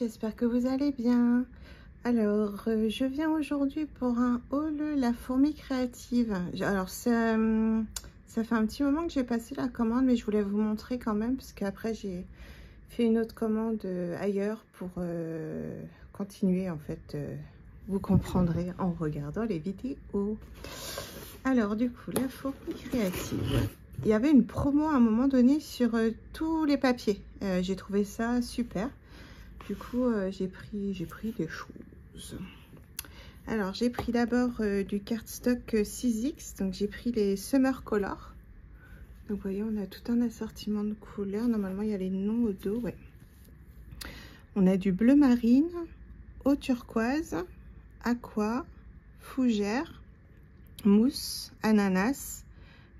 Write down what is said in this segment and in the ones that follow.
j'espère que vous allez bien. Alors, je viens aujourd'hui pour un haul La Fourmi Créative. Alors, ça fait un petit moment que j'ai passé la commande, mais je voulais vous montrer quand même, parce qu'après, j'ai fait une autre commande ailleurs pour continuer, en fait. Vous comprendrez en regardant les vidéos. Alors, du coup, La Fourmi Créative. Il y avait une promo à un moment donné sur tous les papiers. J'ai trouvé ça super. Du coup, j'ai pris des choses. Alors, j'ai pris d'abord du cardstock 6X. Donc, j'ai pris les Summer Color. Donc, vous voyez, on a tout un assortiment de couleurs. Normalement, il y a les noms au dos. Ouais. On a du bleu marine, eau turquoise, aqua, fougère, mousse, ananas,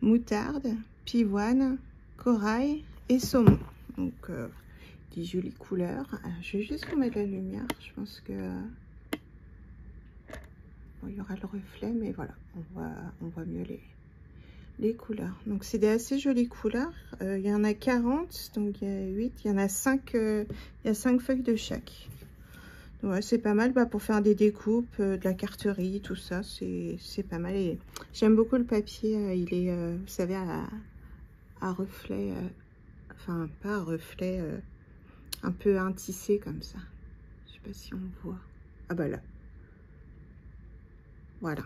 moutarde, pivoine, corail et saumon. Donc, des jolies couleurs. Alors, je vais juste vous mettre la lumière. Je pense que bon, il y aura le reflet, mais voilà, on voit mieux les couleurs. Donc, c'est des assez jolies couleurs. Il y en a 40, donc il y a 8, il y en a 5, il y a 5 feuilles de chaque. Ouais, c'est pas mal pour faire des découpes, de la carterie, tout ça, c'est pas mal. Et j'aime beaucoup le papier, il est, vous savez, à reflet, enfin pas à reflet, un peu un tissé comme ça. Je sais pas si on voit. Ah bah là. Voilà.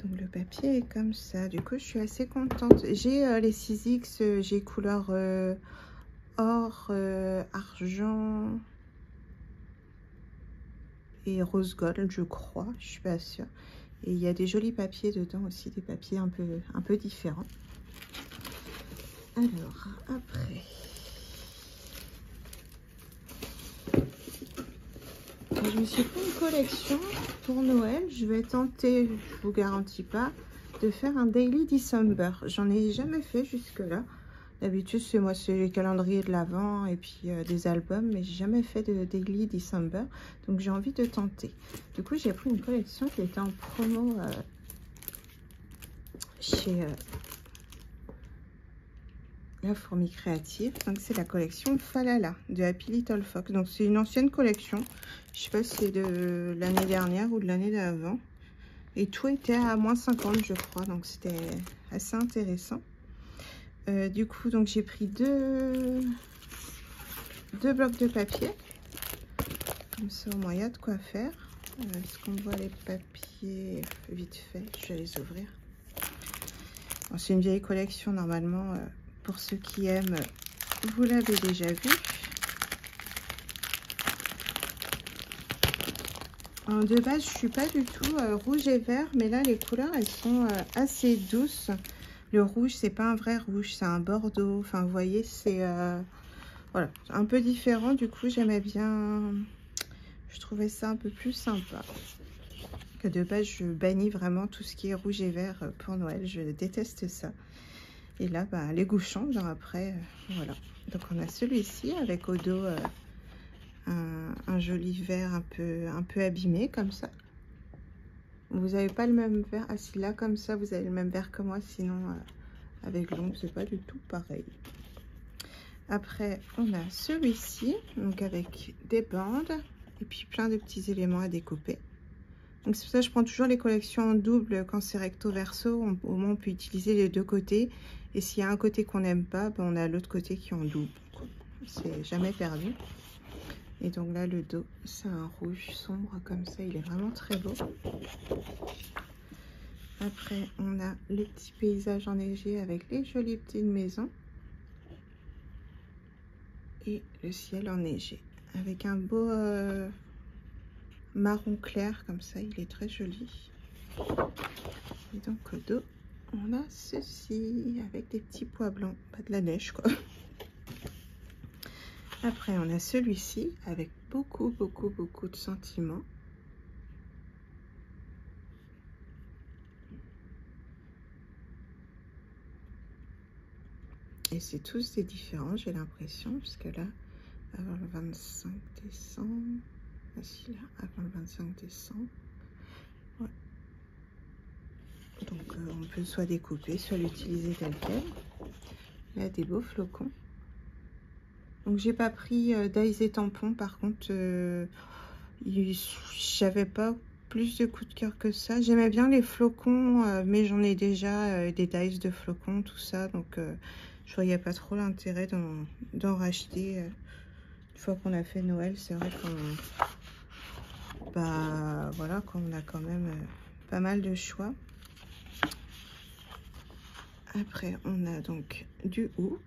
Donc le papier est comme ça. Du coup, je suis assez contente. J'ai les 6X, j'ai couleur or, argent et rose gold, je crois. Je suis pas sûre. Et il y a des jolis papiers dedans aussi, des papiers un peu différents. Alors, après... Je me suis fait une collection pour Noël. Je vais tenter, je vous garantis pas, de faire un Daily December. J'en ai jamais fait jusque-là. D'habitude, c'est les calendriers de l'Avent et puis des albums, mais j'ai jamais fait de Daily December. Donc, j'ai envie de tenter. Du coup, j'ai pris une collection qui était en promo chez La Fourmi Créative. Donc, c'est la collection Falala de Happy Little Fox. Donc, c'est une ancienne collection. Je sais pas si c'est de l'année dernière ou de l'année d'avant. Et tout était à moins 50, je crois. Donc, c'était assez intéressant. Du coup, donc j'ai pris deux blocs de papier. Comme ça, au moins, il y a de quoi faire. Est-ce qu'on voit les papiers vite fait? Je vais les ouvrir. Bon, c'est une vieille collection, normalement. Pour ceux qui aiment, vous l'avez déjà vu. De base, je suis pas du tout rouge et vert, mais là, les couleurs, elles sont assez douces. Le rouge, c'est pas un vrai rouge, c'est un bordeaux. Enfin, vous voyez, c'est voilà, un peu différent. Du coup, j'aimais bien. Je trouvais ça un peu plus sympa. Que de base, je bannis vraiment tout ce qui est rouge et vert pour Noël. Je déteste ça. Et là, bah, les goûts changent après. Voilà. Donc, on a celui-ci avec au dos un joli vert un peu abîmé comme ça. Vous n'avez pas le même vert. Ah si, là comme ça, vous avez le même vert que moi. Sinon, avec l'ombre, c'est pas du tout pareil. Après, on a celui-ci, donc avec des bandes et puis plein de petits éléments à découper. Donc c'est pour ça que je prends toujours les collections en double quand c'est recto verso. Au moins, on peut utiliser les deux côtés. Et s'il y a un côté qu'on n'aime pas, ben, on a l'autre côté qui est en double. C'est jamais perdu. Et donc là, le dos, c'est un rouge sombre comme ça. Il est vraiment très beau. Après, on a les petits paysages enneigés avec les jolies petites maisons. Et le ciel enneigé. Avec un beau marron clair comme ça. Il est très joli. Et donc au dos, on a ceci avec des petits pois blancs. Pas de la neige, quoi. Après, on a celui-ci avec beaucoup de sentiments. Et c'est tous des différents, j'ai l'impression, puisque là, avant le 25 décembre, voici là, avant le 25 décembre. Ouais. Donc, on peut soit découper, soit l'utiliser tel quel. Il y a des beaux flocons. Donc j'ai pas pris Daisy tampon. Par contre, j'avais pas plus de coup de cœur que ça. J'aimais bien les flocons, mais j'en ai déjà des dice de flocons, tout ça. Donc je voyais pas trop l'intérêt d'en racheter. Une fois qu'on a fait Noël, c'est vrai qu'on... Bah voilà, qu'on a quand même pas mal de choix. Après, on a donc du hou.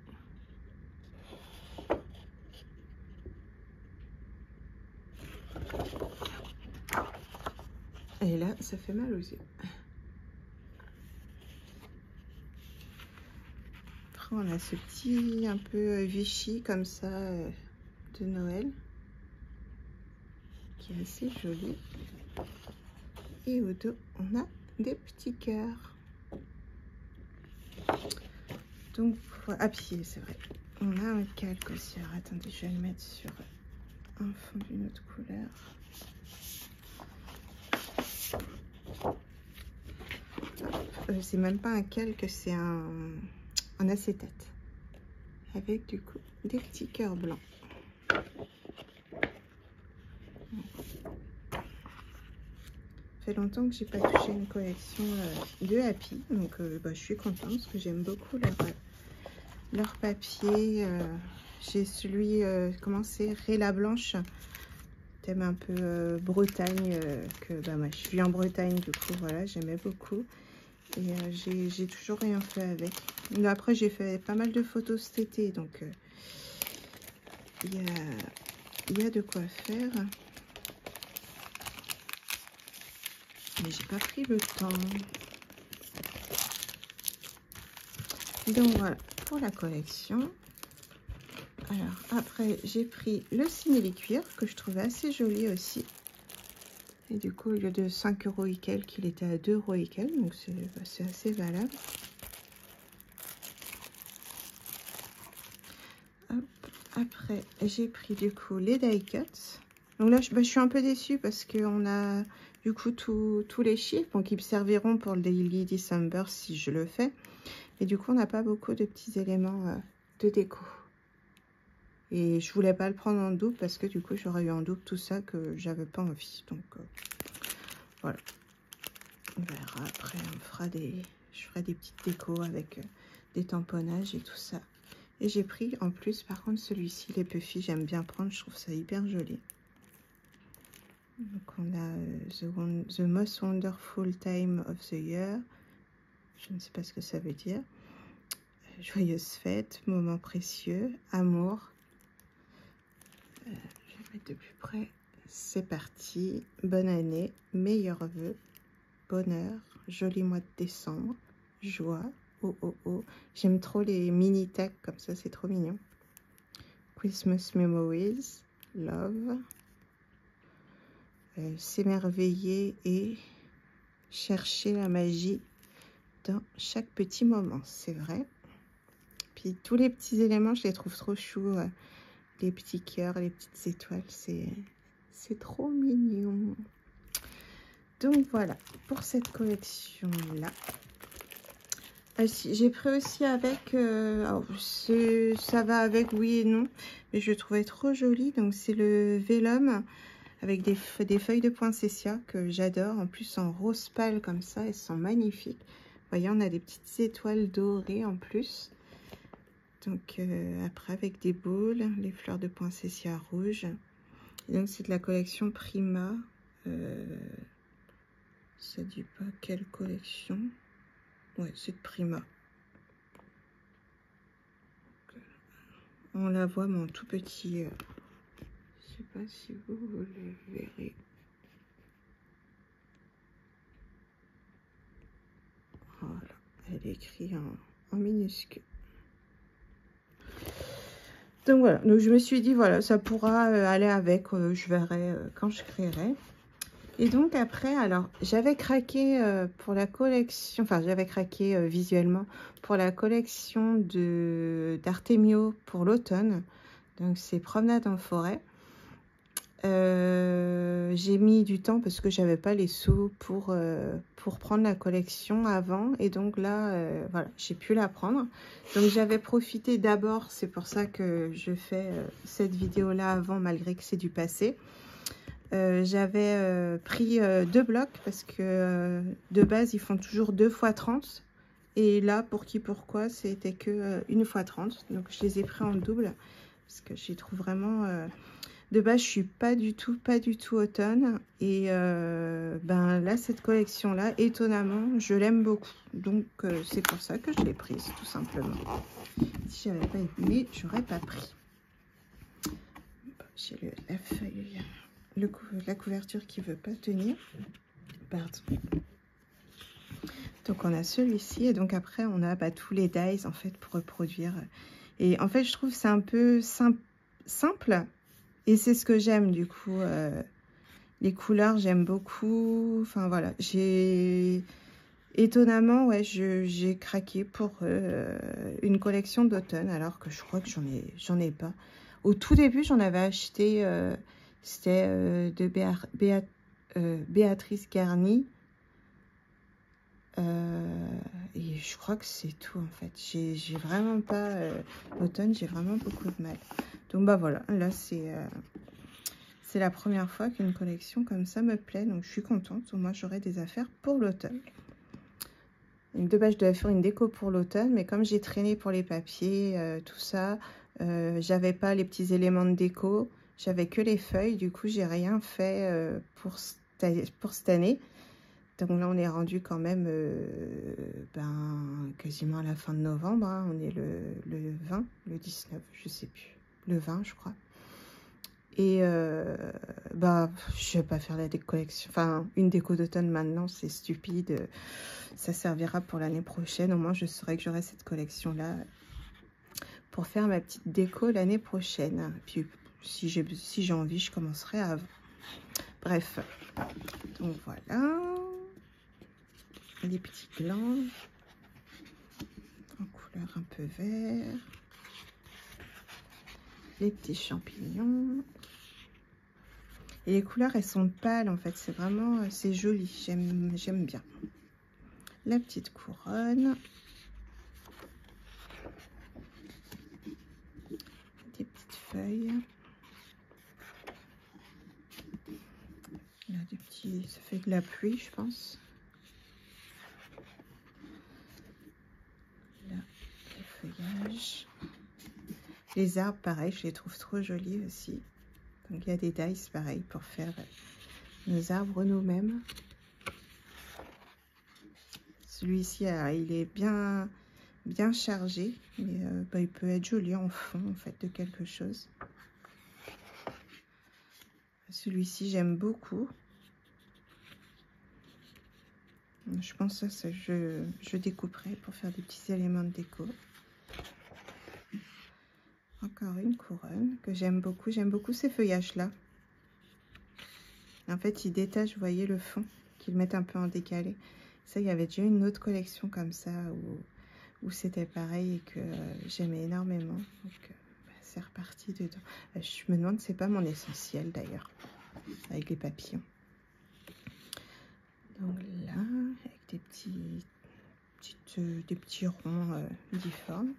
Et là, ça fait mal aux yeux. Après, on a ce petit un peu Vichy comme ça de Noël, qui est assez joli. Et au dos, on a des petits cœurs. Donc, à pied, c'est vrai. On a un calque aussi. Alors, attendez, je vais le mettre sur un fond d'une autre couleur. C'est même pas un calque, c'est un acétate. Avec du coup des petits cœurs blancs. Ça fait longtemps que j'ai pas touché une collection de Happy. Donc bah, je suis contente parce que j'aime beaucoup leur papier. J'ai celui, comment c'est, Réla Blanche. Thème un peu Bretagne. Que bah, moi, je suis en Bretagne, du coup, voilà, j'aimais beaucoup. Et j'ai toujours rien fait avec. Mais après, j'ai fait pas mal de photos cet été, donc il y a de quoi faire. Mais j'ai pas pris le temps. Donc voilà, pour la collection. Alors, après, j'ai pris le simili-cuir, que je trouvais assez joli aussi. Et du coup, au lieu de 5 € et quelques, il était à 2 € et quelques, donc c'est assez valable. Hop. Après, j'ai pris du coup les die cuts. Donc là, je suis un peu déçue parce qu'on a du coup tous les chiffres, donc ils me serviront pour le Daily December si je le fais. Et du coup, on n'a pas beaucoup de petits éléments de déco. Et je voulais pas le prendre en double parce que du coup, j'aurais eu en double tout ça que j'avais pas envie. Donc voilà. On verra après, je ferai des petites décos avec des tamponnages et tout ça. Et j'ai pris en plus, par contre, celui-ci, les Puffy, j'aime bien prendre, je trouve ça hyper joli. Donc on a the Most Wonderful Time of the Year. Je ne sais pas ce que ça veut dire. Joyeuse fête, moment précieux, amour. Je vais mettre de plus près. C'est parti. Bonne année, meilleurs vœux, bonheur, joli mois de décembre, joie. Oh oh oh. J'aime trop les mini tags comme ça, c'est trop mignon. Christmas Memories, love. S'émerveiller et chercher la magie dans chaque petit moment, c'est vrai. Puis tous les petits éléments, je les trouve trop choux. Les petits cœurs, les petites étoiles, c'est trop mignon. Donc voilà, pour cette collection-là. J'ai pris aussi avec, ça va avec oui et non, mais je le trouvais trop joli. Donc c'est le Vellum avec des feuilles de poinsettia que j'adore. En plus en rose pâle comme ça, elles sont magnifiques. Vous voyez, on a des petites étoiles dorées en plus. Donc après avec des boules, les fleurs de poinsettia rouge. Et donc c'est de la collection Prima. Ça dit pas quelle collection. Ouais, c'est de Prima. On la voit mais en tout petit. Je sais pas si vous le verrez. Voilà, elle est écrite en minuscule. Donc voilà, donc je me suis dit voilà, ça pourra aller avec, je verrai quand je créerai. Et donc après, alors j'avais craqué pour la collection, enfin j'avais craqué visuellement pour la collection d'Artemio pour l'automne. Donc c'est Promenade en forêt. J'ai mis du temps parce que j'avais pas les sous pour prendre la collection avant. Et donc là, voilà, j'ai pu la prendre. Donc j'avais profité d'abord, c'est pour ça que je fais cette vidéo-là avant, malgré que c'est du passé. J'avais pris 2 blocs parce que de base, ils font toujours 2 x 30. Et là, pour qui, pourquoi, c'était que 1 x 30. Donc je les ai pris en double parce que je les trouve vraiment... De base, je suis pas du tout automne. Et ben là, cette collection-là, étonnamment, je l'aime beaucoup. Donc, c'est pour ça que je l'ai prise, tout simplement. Si j'avais pas aimé, j'aurais pas pris. J'ai la feuille, la couverture qui veut pas tenir. Pardon. Donc, on a celui-ci. Et donc, après, on a tous les dies, en fait, pour reproduire. Et en fait, je trouve que c'est un peu simple. Et c'est ce que j'aime, du coup, les couleurs, j'aime beaucoup. Enfin, voilà, étonnamment, ouais, j'ai craqué pour une collection d'automne, alors que je crois que j'en ai pas. Au tout début, j'en avais acheté, c'était de Béatrice Garni. Et je crois que c'est tout, en fait. J'ai vraiment pas... l'automne, j'ai vraiment beaucoup de mal. Donc, bah voilà, là, c'est la première fois qu'une collection comme ça me plaît. Donc, je suis contente. Au moins, j'aurai des affaires pour l'automne. De base, je devais faire une déco pour l'automne. Mais comme j'ai traîné pour les papiers, tout ça, j'avais pas les petits éléments de déco. J'avais que les feuilles. Du coup, j'ai rien fait pour cette année. Donc là, on est rendu quand même quasiment à la fin de novembre. Hein. On est le 20, le 19, je sais plus. Le 20, je crois. Et je vais pas faire la collection. Enfin, une déco d'automne maintenant, c'est stupide. Ça servira pour l'année prochaine. Au moins, je saurai que j'aurai cette collection-là pour faire ma petite déco l'année prochaine. Puis, si j'ai envie, je commencerai avant. Bref. Donc, voilà. Les petits blancs en couleur un peu vert, les petits champignons, et les couleurs elles sont pâles en fait, c'est vraiment c'est joli, j'aime bien. La petite couronne, des petites feuilles, là des petits, ça fait de la pluie je pense. Feuillage. Les arbres, pareil, je les trouve trop jolis aussi. Donc, il y a des dies, pareil, pour faire nos arbres nous-mêmes. Celui-ci, il est bien chargé. Mais il peut être joli en fond, en fait, de quelque chose. Celui-ci, j'aime beaucoup. Je pense que ça, je découperai pour faire des petits éléments de déco. Encore une couronne que j'aime beaucoup. J'aime beaucoup ces feuillages-là. En fait, ils détachent, vous voyez, le fond, qu'ils mettent un peu en décalé. Ça, il y avait déjà une autre collection comme ça où c'était pareil et que j'aimais énormément. Donc, c'est reparti dedans. Je me demande, c'est pas mon essentiel d'ailleurs, avec les papillons. Donc là, avec des petits ronds difformes.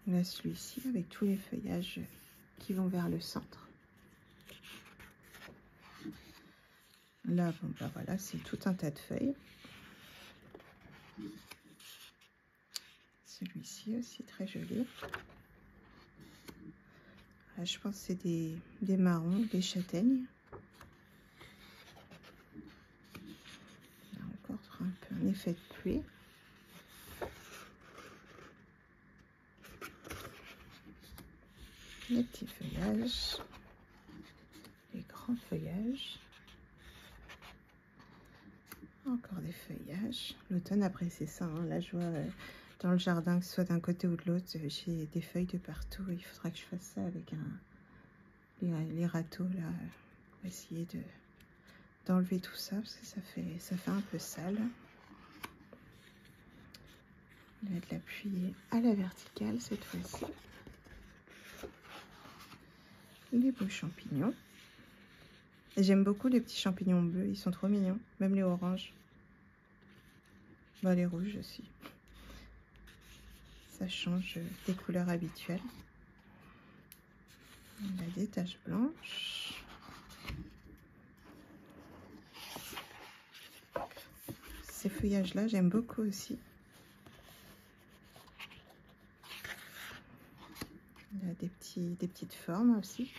Là, celui-ci, avec tous les feuillages qui vont vers le centre. Là, bon, bah voilà, c'est tout un tas de feuilles. Celui-ci aussi, très joli. Là, je pense que c'est des marrons, des châtaignes. Là, encore un peu un effet de pluie. Les petits feuillages, les grands feuillages, encore des feuillages. L'automne, après, c'est ça. Hein. Là, je vois dans le jardin, que ce soit d'un côté ou de l'autre, j'ai des feuilles de partout. Il faudra que je fasse ça avec les râteaux, là, pour essayer d'enlever tout ça, parce que ça fait un peu sale. On va de l'appuyer à la verticale cette fois-ci. Les beaux champignons. J'aime beaucoup les petits champignons bleus, ils sont trop mignons. Même les oranges. Bah, les rouges aussi. Ça change des couleurs habituelles. On a des taches blanches. Ces feuillages-là, j'aime beaucoup aussi. Il y a des petites formes aussi.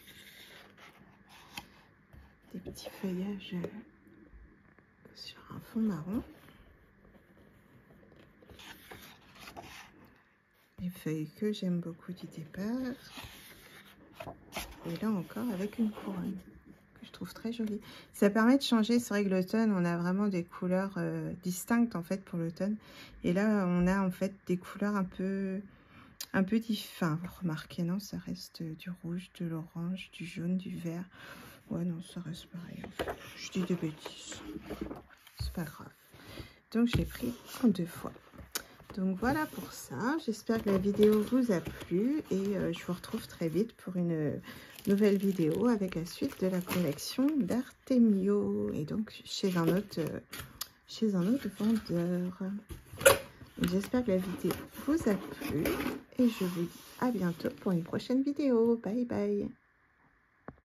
Des petits feuillages sur un fond marron. Les feuilles que j'aime beaucoup du départ. Et là encore avec une couronne que je trouve très jolie. Ça permet de changer. C'est vrai que l'automne, on a vraiment des couleurs distinctes en fait pour l'automne. Et là, on a en fait des couleurs un peu différentes. Enfin, remarquez, non, ça reste du rouge, de l'orange, du jaune, du vert. Ouais, non, ça reste pareil. Je dis des bêtises. C'est pas grave. Donc, j'ai pris en 2 fois. Donc, voilà pour ça. J'espère que la vidéo vous a plu. Et je vous retrouve très vite pour une nouvelle vidéo avec la suite de la collection d'Artemio. Et donc, chez un autre vendeur. J'espère que la vidéo vous a plu. Et je vous dis à bientôt pour une prochaine vidéo. Bye bye.